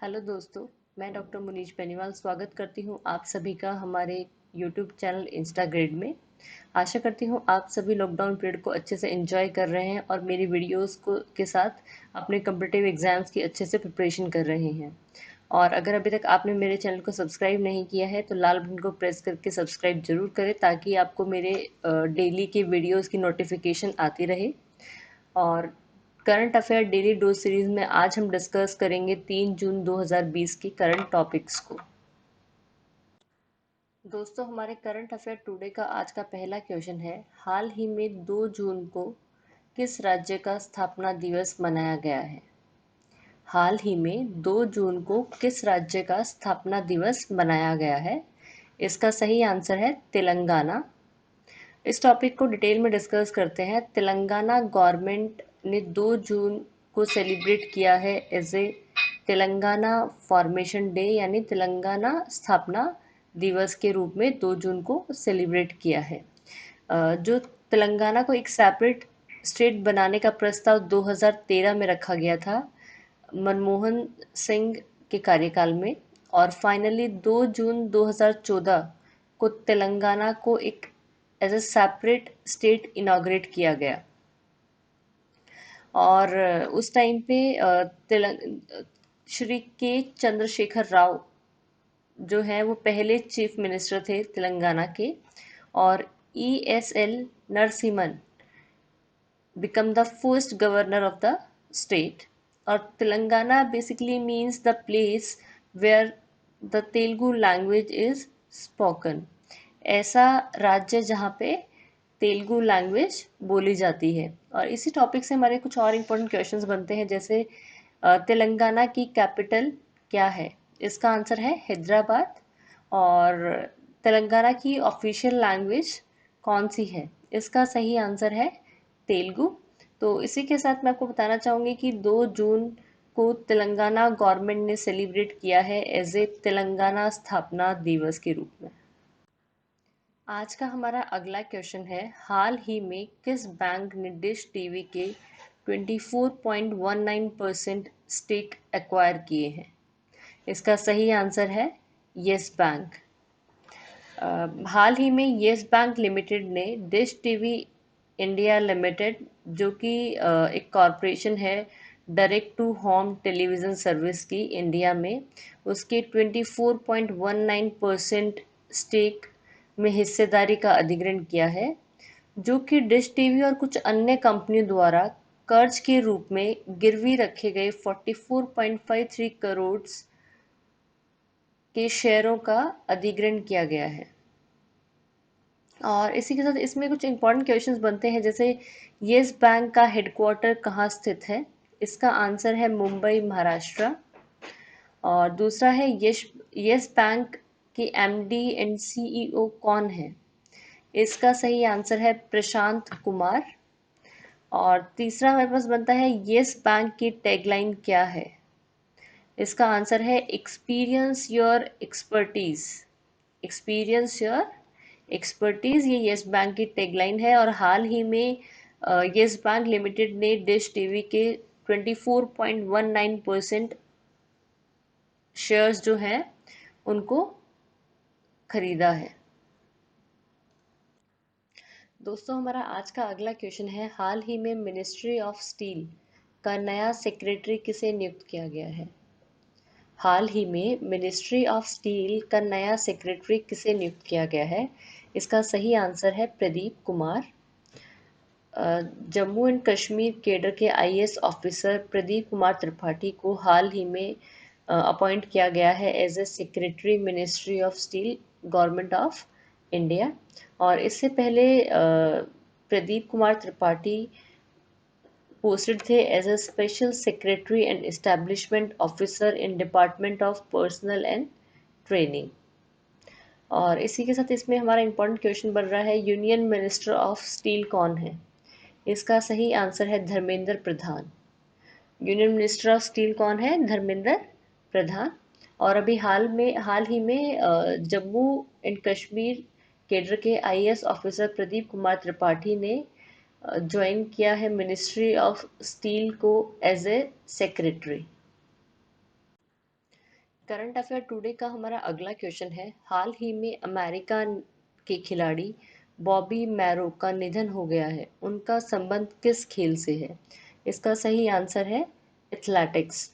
Hello दोस्तों, मैं doctor Munish Beniwal स्वागत करती हूँ आप सभी का हमारे यूट्यूब चैनल इंस्टाग्रेड में। आशा करती हूँ आप सभी लॉकडाउन पीरियड को अच्छे से एंजॉय कर रहे हैं और मेरी वीडियोस को के साथ अपने कॉम्पिटिटिव एग्जाम्स की अच्छे से प्रिपरेशन कर रहे हैं। और अगर अभी तक आपने मेरे चैनल को सब्सक्राइब नहीं किया है तो लाल बटन को प्रेस करके सब्सक्राइब जरूर करें ताकि आपको मेरे डेली के वीडियोज़ की नोटिफिकेशन आती रहे। और current affair daily dose series में आज हम डिस्कस करेंगे 3 जून 2020 की करंट टॉपिक्स को। दोस्तों, हमारे करंट अफेयर टुडे का आज का पहला क्वेश्चन है, हाल ही में 2 जून को किस राज्य का स्थापना दिवस मनाया गया है? हाल ही में 2 जून को किस राज्य का स्थापना दिवस मनाया गया है? इसका सही आंसर है तेलंगाना। इस टॉपिक को डिटेल में डिस्कस करते हैं। तेलंगाना गवर्नमेंट ने 2 जून को सेलिब्रेट किया है as a Telangana formation day, यानी तेलंगाना स्थापना दिवस के रूप में 2 जून को सेलिब्रेट किया है। जो तेलंगाना को एक सेपरेट स्टेट बनाने का प्रस्ताव 2013 में रखा गया था मनमोहन सिंह के कार्यकाल में, और फाइनली 2 जून 2014 को तेलंगाना को एक as a separate state inaugurate किया गया। और उस टाइम पे श्री के चंद्रशेखर राव जो है वो पहले चीफ मिनिस्टर थे तेलंगाना के, और ESL Narasimhan become the first governor of the state. और Telangana basically means the place where the Telugu language is spoken. ऐसा राज्य जहाँ पे तेलुगु लैंग्वेज बोली जाती है। और इसी टॉपिक से हमारे कुछ और इम्पोर्टेंट क्वेश्चंस बनते हैं, जैसे तेलंगाना की कैपिटल क्या है? इसका आंसर है हैदराबाद। और तेलंगाना की ऑफिशियल लैंग्वेज कौन सी है? इसका सही आंसर है तेलुगु। तो इसी के साथ मैं आपको बताना चाहूँगी कि 2 जून को तेलंगाना गवर्नमेंट ने सेलिब्रेट किया है एज ए तेलंगाना स्थापना दिवस के रूप में। आज का हमारा अगला क्वेश्चन है, हाल ही में किस बैंक ने डिश टीवी के 24.19% स्टेक एक्वायर किए हैं? इसका सही आंसर है येस बैंक। हाल ही में येस बैंक लिमिटेड ने डिश टीवी इंडिया लिमिटेड, जो कि एक कॉरपोरेशन है direct to home television service की इंडिया में, उसके 24.19% स्टेक में हिस्सेदारी का अधिग्रहण किया है, जो कि डिश टीवी और कुछ अन्य कंपनियों द्वारा कर्ज के रूप में गिरवी रखे गए 44.53 करोड़ के शेयरों का अधिग्रहण किया गया है। और इसी के साथ इसमें कुछ इंपॉर्टेंट क्वेश्चंस बनते हैं, जैसे येस बैंक का हेडक्वार्टर कहाँ स्थित है? इसका आंसर है मुंबई, महाराष्ट्र। और दूसरा है येस बैंक के MD एंड CEO कौन है? इसका सही आंसर है प्रशांत कुमार। और तीसरा हमारे पास बनता है, येस बैंक की टैगलाइन क्या है? इसका आंसर है experience your expertise. Experience your expertise, ये येस बैंक की टैगलाइन है। और हाल ही में येस बैंक लिमिटेड ने डिश टीवी के 24.19% शेयर्स जो हैं उनको खरीदा है। दोस्तों, हमारा आज का अगला क्वेश्चन है, हाल ही में मिनिस्ट्री ऑफ स्टील का नया सेक्रेटरी किसे नियुक्त किया गया है? हाल ही में मिनिस्ट्री ऑफ स्टील का नया सेक्रेटरी किसे नियुक्त किया गया है? इसका सही आंसर है प्रदीप कुमार। जम्मू एंड कश्मीर कैडर के IAS ऑफिसर प्रदीप कुमार त्रिपाठी को हाल ही में अपॉइंट किया गया है as a secretary ministry of steel, government of India. और इससे पहले प्रदीप कुमार त्रिपाठी पोस्टेड थे as a special secretary and establishment officer in department of personal and training. और इसी के साथ इसमें हमारा इंपॉर्टेंट क्वेश्चन बन रहा है, यूनियन मिनिस्टर ऑफ स्टील कौन है? इसका सही आंसर है Dharmendra Pradhan. Union minister of steel कौन है? धर्मेंद्र प्रधान। और अभी हाल ही में जम्मू एंड कश्मीर कैडर के IAS ऑफिसर प्रदीप कुमार त्रिपाठी ने ज्वाइन किया है मिनिस्ट्री ऑफ स्टील को as a secretary. Current affair today का हमारा अगला क्वेश्चन है, हाल ही में अमेरिका के खिलाड़ी बॉबी मैरो का निधन हो गया है, उनका संबंध किस खेल से है? इसका सही आंसर है एथलेटिक्स।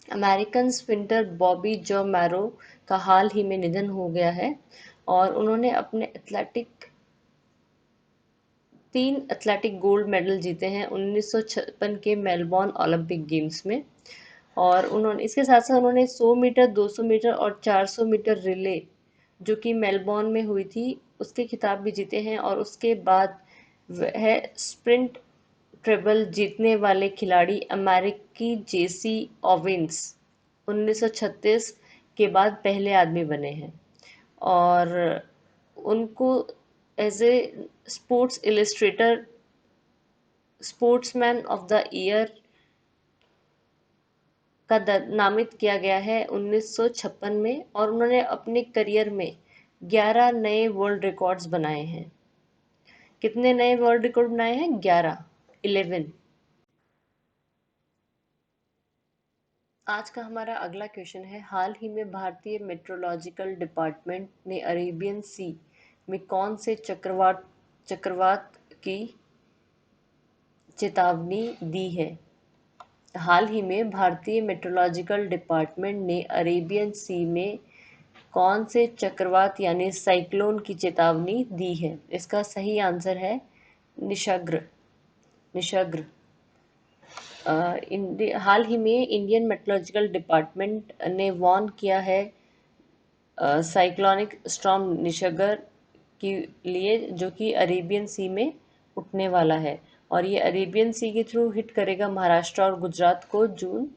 अमेरिकन स्प्रिंटर बॉबी जो मैरो का हाल ही में निधन हो गया है और उन्होंने अपने तीन एथलेटिक गोल्ड मेडल जीते हैं 1956 के मेलबॉर्न ओलंपिक गेम्स में। और उन्होंने इसके साथ साथ उन्होंने 100 मीटर, 200 मीटर और 400 मीटर रिले जो कि मेलबॉर्न में हुई थी उसके खिताब भी जीते हैं। और उसके बाद वह स्प्रिंट ट्रेबल जीतने वाले खिलाड़ी अमेरिकी जेसी ओवेंस 1936 के बाद पहले आदमी बने हैं। और उनको as a sports illustrator sportsman of the year का नामित किया गया है 1956 में। और उन्होंने अपने करियर में 11 नए वर्ल्ड रिकॉर्ड्स बनाए हैं। कितने नए वर्ल्ड रिकॉर्ड बनाए हैं? 11, 11। आज का हमारा अगला क्वेश्चन है, हाल ही में भारतीय मेट्रोलॉजिकल डिपार्टमेंट ने अरेबियन सी में कौन से चक्रवात की चेतावनी दी है? हाल ही में भारतीय मेट्रोलॉजिकल डिपार्टमेंट ने अरेबियन सी में कौन से चक्रवात यानी साइक्लोन की चेतावनी दी है? इसका सही आंसर है निशग्र। निशग्र। हाल ही में इंडियन मेट्रोलॉजिकल डिपार्टमेंट ने वार्न किया है साइक्लोनिक स्टॉर्म निशगर के लिए, जो कि अरेबियन सी में उठने वाला है। और ये अरेबियन सी के थ्रू हिट करेगा महाराष्ट्र और गुजरात को जून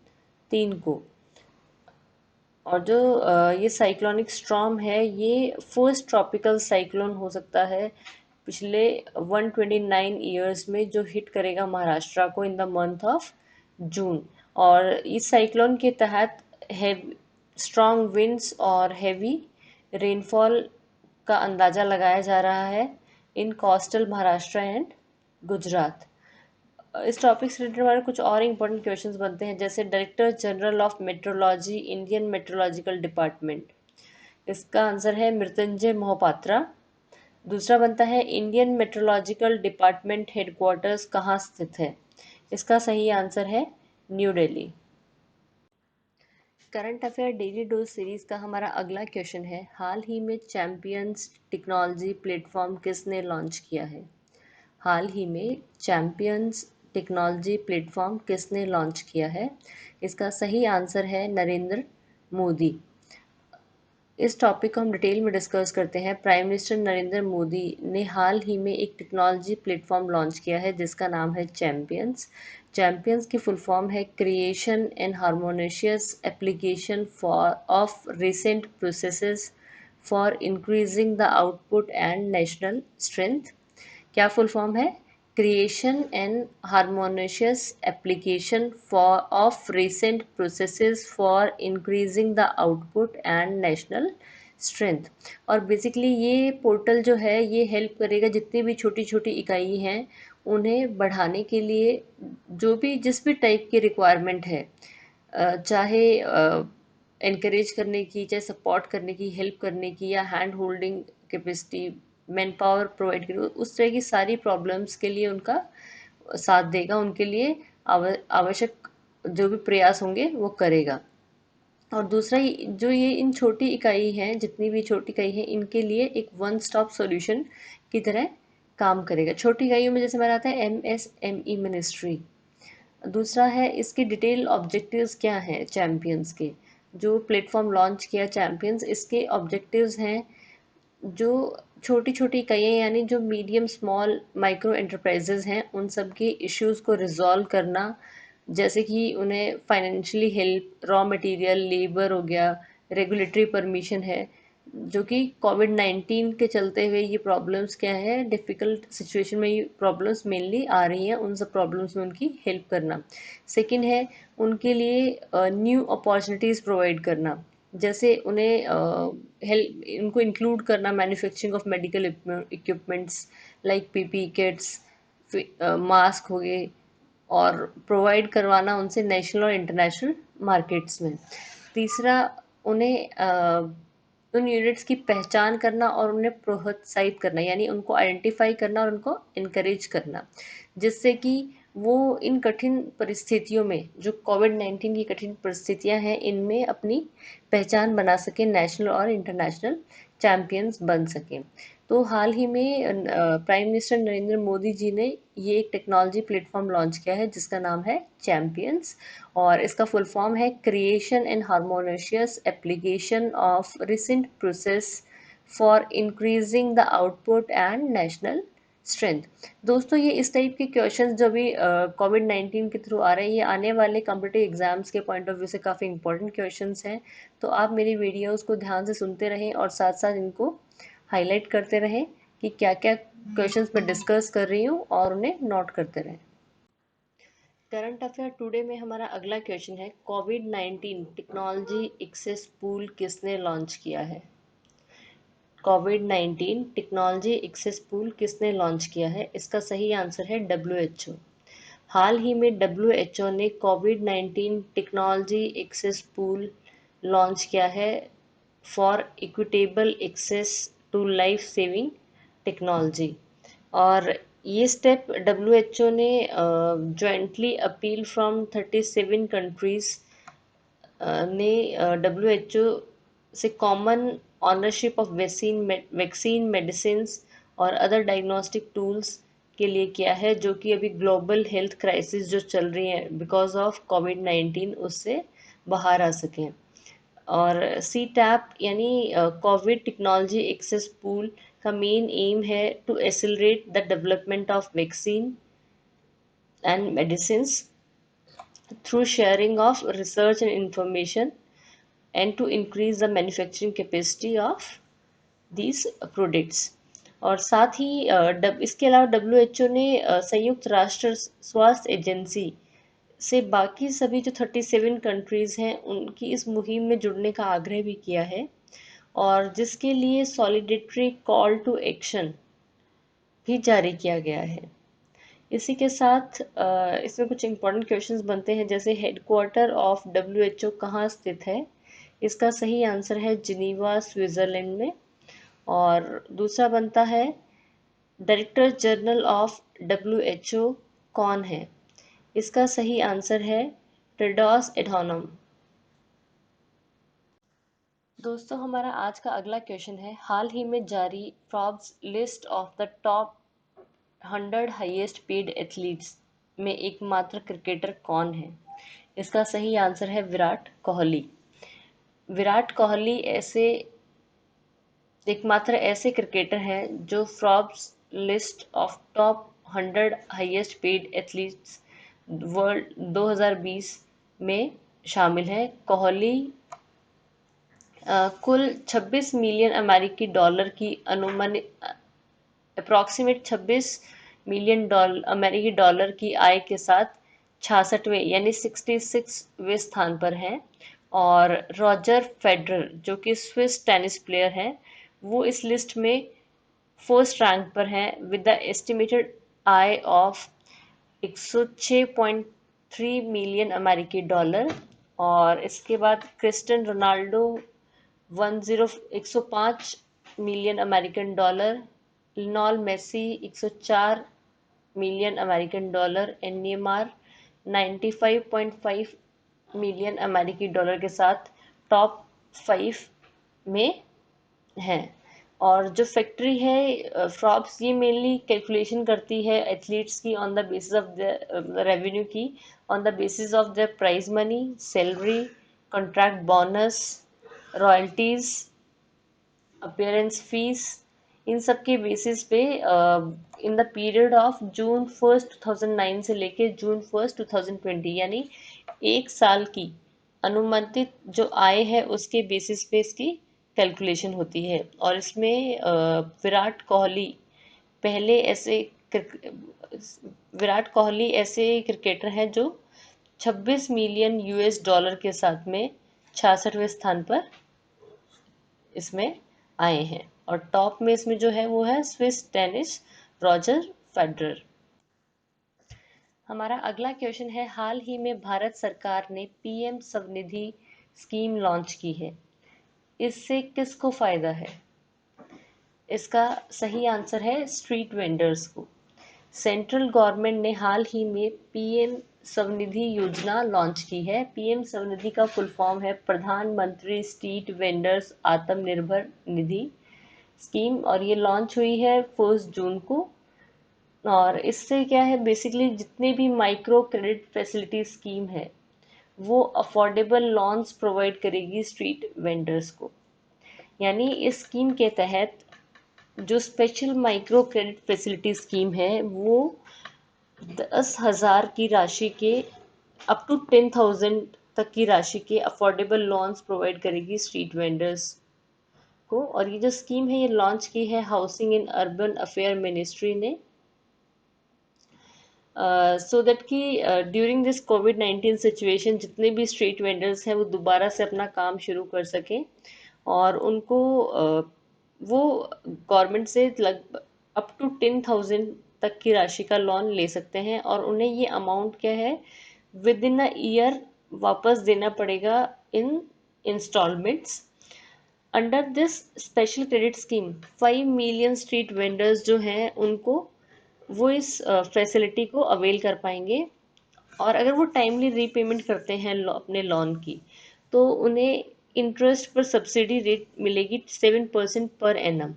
3 को। और जो ये साइक्लोनिक स्टॉर्म है, ये फर्स्ट ट्रॉपिकल साइक्लोन हो सकता है पिछले 129 ईयर्स में, जो हिट करेगा महाराष्ट्र को in the month of June. और इस साइक्लोन के तहत स्ट्रॉन्ग विंड्स और हैवी रेनफॉल का अंदाज़ा लगाया जा रहा है इन कोस्टल महाराष्ट्र एंड गुजरात। इस टॉपिक से रिलेटेड हमारे कुछ और इंपॉर्टेंट क्वेश्चंस बनते हैं, जैसे director general of metrology Indian meteorological department, इसका आंसर है मृत्युंजय मोहपात्रा। दूसरा बनता है इंडियन मेट्रोलॉजिकल डिपार्टमेंट हेडक्वार्टर्स कहाँ स्थित है? इसका सही आंसर है new Delhi. Current affair daily dose series का हमारा अगला क्वेश्चन है, हाल ही में चैंपियंस टेक्नोलॉजी प्लेटफॉर्म किसने लॉन्च किया है? हाल ही में चैंपियंस टेक्नोलॉजी प्लेटफॉर्म किसने लॉन्च किया है? इसका सही आंसर है नरेंद्र मोदी। इस टॉपिक को हम डिटेल में डिस्कस करते हैं। प्राइम मिनिस्टर नरेंद्र मोदी ने हाल ही में एक टेक्नोलॉजी प्लेटफॉर्म लॉन्च किया है जिसका नाम है चैंपियंस। चैंपियंस की फुल फॉर्म है creation and harmonious application for of recent processes for increasing the output and national strength. क्या फुल फॉर्म है? Creation and harmonious application for of recent processes for increasing the output and national strength. और basically ये portal जो है ये help करेगा जितनी भी छोटी छोटी इकाई हैं उन्हें बढ़ाने के लिए, जो भी जिस भी टाइप की रिक्वायरमेंट है, चाहे एनकरेज करने की, चाहे सपोर्ट करने की, हेल्प करने की, या hand holding capacity, man power provide करेगा, उस तरह की सारी प्रॉब्लम्स के लिए उनका साथ देगा, उनके लिए आवश्यक जो भी प्रयास होंगे वो करेगा। और दूसरा जो ये इन छोटी इकाई हैं, जितनी भी छोटी इकाई हैं, इनके लिए एक वन स्टॉप सॉल्यूशन की तरह काम करेगा। छोटी इकाइयों में जैसे हमारा आता है MSME मिनिस्ट्री। दूसरा है इसके डिटेल ऑब्जेक्टिव्स क्या हैं चैम्पियंस के। जो प्लेटफॉर्म लॉन्च किया चैम्पियंस, इसके ऑब्जेक्टिव्स हैं जो छोटी छोटी इकाइयाँ यानी जो मीडियम स्मॉल माइक्रो एंटरप्राइजेज हैं उन सब के इश्यूज़ को रिजॉल्व करना, जैसे कि उन्हें financially help, raw material, labour हो गया, रेगुलेटरी परमिशन है, जो कि कोविड-19 के चलते हुए ये प्रॉब्लम्स क्या है, डिफ़िकल्ट सिचुएशन में ये प्रॉब्लम्स मेनली आ रही हैं, उन सब प्रॉब्लम्स में उनकी हेल्प करना। सेकंड है उनके लिए न्यू अपॉर्चुनिटीज़ प्रोवाइड करना, जैसे उन्हें हेल्प उनको इंक्लूड करना manufacturing of medical equipments like PPE kits, mask हो गए, और प्रोवाइड करवाना उनसे नेशनल और इंटरनेशनल मार्केट्स में। तीसरा, उन्हें उन यूनिट्स की पहचान करना और उन्हें प्रोत्साहित करना, यानी उनको आइडेंटिफाई करना और उनको इनकरेज करना, जिससे कि वो इन कठिन परिस्थितियों में, जो कोविड-19 की कठिन परिस्थितियां हैं, इनमें अपनी पहचान बना सकें, नेशनल और इंटरनेशनल चैंपियंस बन सकें। तो हाल ही में प्राइम मिनिस्टर नरेंद्र मोदी जी ने ये एक टेक्नोलॉजी प्लेटफॉर्म लॉन्च किया है जिसका नाम है चैंपियंस, और इसका फुल फॉर्म है creation and harmonious application of recent process for increasing the output and national strength. दोस्तों, ये इस टाइप के क्वेश्चंस जो भी कोविड-19 के थ्रू आ रहे हैं, ये आने वाले कॉम्पिटिटिव एग्जाम्स के पॉइंट ऑफ व्यू से काफ़ी इंपॉर्टेंट क्वेश्चंस हैं। तो आप मेरी वीडियोस को ध्यान से सुनते रहें और साथ साथ इनको हाईलाइट करते रहें कि क्या क्या क्वेश्चंस मैं डिस्कस कर रही हूँ, और उन्हें नोट करते रहें। करंट अफेयर टुडे में हमारा अगला क्वेश्चन है, कोविड-19 टेक्नोलॉजी एक्सेस पूल किसने लॉन्च किया है? कोविड-19 टेक्नोलॉजी एक्सेस पूल किसने लॉन्च किया है? इसका सही आंसर है डब्ल्यूएचओ। हाल ही में डब्ल्यूएचओ ने कोविड-19 टेक्नोलॉजी एक्सेस पूल लॉन्च किया है for equitable access to life saving technology. और ये स्टेप डब्ल्यूएचओ ने जॉइंटली अपील फ्रॉम 37 कंट्रीज ने डब्ल्यूएचओ से common ownership of vaccine medicine और अदर डायग्नोस्टिक टूल्स के लिए किया है, जो कि अभी ग्लोबल हेल्थ क्राइसिस जो चल रही है बिकॉज ऑफ कोविड-19, उससे बाहर आ सकें। और सी टैप यानी कोविड टेक्नोलॉजी एक्सेस पूल का मेन एम है to accelerate the development of vaccine and medicine through sharing of research and information, and to increase the manufacturing capacity of these products। और साथ ही इसके अलावा WHO ने संयुक्त राष्ट्र स्वास्थ्य एजेंसी से बाकी सभी जो 37 कंट्रीज हैं उनकी इस मुहिम में जुड़ने का आग्रह भी किया है, और जिसके लिए सॉलिडेटरी कॉल टू एक्शन भी जारी किया गया है। इसी के साथ इसमें कुछ इम्पोर्टेंट क्वेश्चंस बनते हैं, जैसे हेडक्वार्टर ऑफ डब्ल्यूएचओ कहाँ स्थित है? इसका सही आंसर है जिनीवा, स्विट्जरलैंड में। और दूसरा बनता है, डायरेक्टर जनरल ऑफ डब्ल्यूएचओ कौन है? इसका सही आंसर है टेड्रोस एडहानम। दोस्तों, हमारा आज का अगला क्वेश्चन है, हाल ही में जारी Forbes list of the top 100 highest paid athletes में एकमात्र क्रिकेटर कौन है? इसका सही आंसर है विराट कोहली। विराट कोहली एकमात्र ऐसे क्रिकेटर हैं जो Forbes list of top 100 highest paid athletes world 2020 में शामिल हैं। कोहली कुल 26 मिलियन अमेरिकी डॉलर की अनुमानित अप्रॉक्सीमेट 26 मिलियन अमेरिकी डॉलर की आय के साथ 66वें यानी 66वें स्थान पर हैं। और रॉजर फेडरर, जो कि स्विस टेनिस प्लेयर हैं, वो इस लिस्ट में फर्स्ट रैंक पर हैं विद द एस्टिमेटेड आय ऑफ 106.3 मिलियन अमेरिकी डॉलर। और इसके बाद Cristiano Ronaldo 105 million American dollar, Lionel Messi 104 million American dollar, and Neymar 95.5 million अमेरिकी डॉलर के साथ टॉप 5 में हैं। और जो फैक्ट्री है फ्रॉप्स, ये मेनली कैलकुलेशन करती है एथलीट्स की on the basis of the revenue की, on the basis of the prize money, salary, contract bonus, royalties, appearance fees, इन सब के बेसिस पे in the period of June 1 2009 से लेके जून 1 2020, यानी एक साल की अनुमानित जो आय है उसके बेसिस पे इसकी कैलकुलेशन होती है। और इसमें पहले ऐसे विराट कोहली ऐसे क्रिकेटर हैं जो 26 मिलियन यूएस डॉलर के साथ में 66वें स्थान पर इसमें आए हैं। और टॉप में इसमें जो है वो है स्विस टेनिस रॉजर फेडरर। हमारा अगला क्वेश्चन है, हाल ही में भारत सरकार ने पीएम स्वनिधि स्कीम लॉन्च की है। इससे किसको फ़ायदा है? इसका सही आंसर है स्ट्रीट वेंडर्स को। सेंट्रल गवर्नमेंट ने हाल ही में पीएम स्वनिधि योजना लॉन्च की है। पीएम स्वनिधि का फुल फॉर्म है प्रधानमंत्री street vendors Atmanirbhar Nidhi scheme, और ये लॉन्च हुई है 1 जून को। और इससे क्या है, बेसिकली जितने भी माइक्रो क्रेडिट फैसिलिटी स्कीम है वो अफोर्डेबल लोन्स प्रोवाइड करेगी स्ट्रीट वेंडर्स को। यानी इस स्कीम के तहत जो special micro credit facility scheme है वो 10,000 की राशि के अप टू 10,000 तक की राशि के अफोर्डेबल लोन्स प्रोवाइड करेगी स्ट्रीट वेंडर्स को। और ये जो स्कीम है ये लॉन्च की है housing and urban affair ministry ने, सो दैट कि ड्यूरिंग दिस कोविड-19 सिचुएशन जितने भी स्ट्रीट वेंडर्स हैं वो दोबारा से अपना काम शुरू कर सकें, और उनको वो गवर्नमेंट से लगभग अप टू 10,000 तक की राशि का लोन ले सकते हैं, और उन्हें ये अमाउंट क्या है विद इन अ ईयर वापस देना पड़ेगा in installments. Under this special credit scheme 5 million street vendors जो हैं उनको वो इस फैसिलिटी को अवेल कर पाएंगे। और अगर वो टाइमली रीपेमेंट करते हैं अपने लोन की, तो उन्हें इंटरेस्ट पर सब्सिडी रेट मिलेगी 7% पर एनम,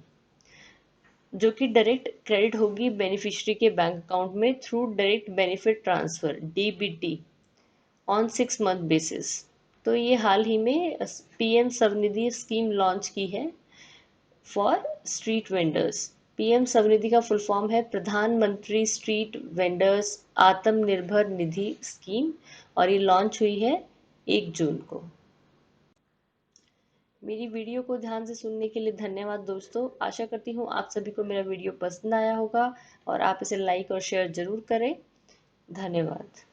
जो कि डायरेक्ट क्रेडिट होगी बेनिफिशियरी के बैंक अकाउंट में through direct benefit transfer DBT on 6 month basis. तो ये हाल ही में पीएम स्वनिधि स्कीम लॉन्च की है for street vendors. PM Svanidhi का फुल फॉर्म है प्रधानमंत्री street vendors Atmanirbhar Nidhi scheme, और ये लॉन्च हुई है 1 जून को। मेरी वीडियो को ध्यान से सुनने के लिए धन्यवाद दोस्तों। आशा करती हूँ आप सभी को मेरा वीडियो पसंद आया होगा और आप इसे लाइक और शेयर ज़रूर करें। धन्यवाद।